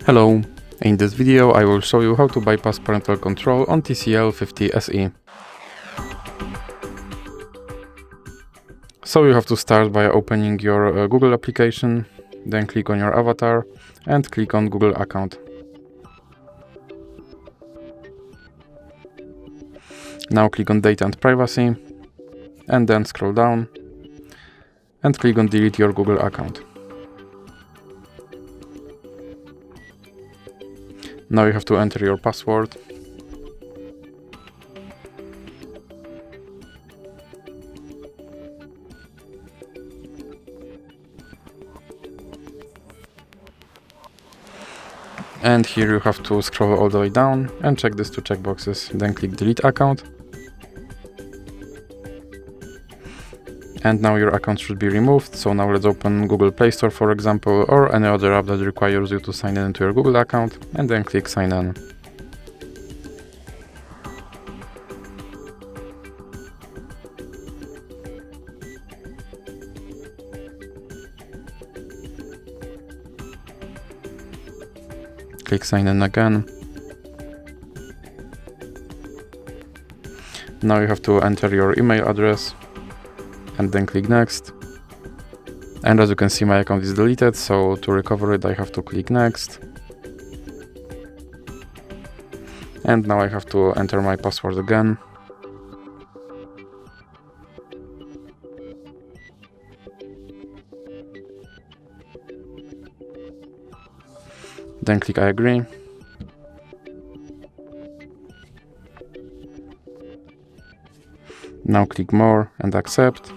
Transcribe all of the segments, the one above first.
Hello, in this video I will show you how to bypass parental control on TCL 50 SE. So you have to start by opening your Google application, then click on your avatar and click on Google account. Now click on Data and Privacy and then scroll down and click on Delete your Google account. Now you have to enter your password. And here you have to scroll all the way down and check these two checkboxes. Then click Delete account. And now your account should be removed. So now let's open Google Play Store, for example, or any other app that requires you to sign in into your Google account, and then click Sign In. Click Sign In again. Now you have to enter your email address and then click Next. And as you can see, my account is deleted, so to recover it I have to click Next. And now I have to enter my password again. Then click I agree. Now click More and Accept.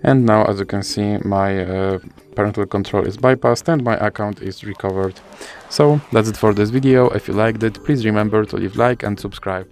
And now, as you can see, my parental control is bypassed and my account is recovered. So that's it for this video. If you liked it, please remember to leave a like and subscribe.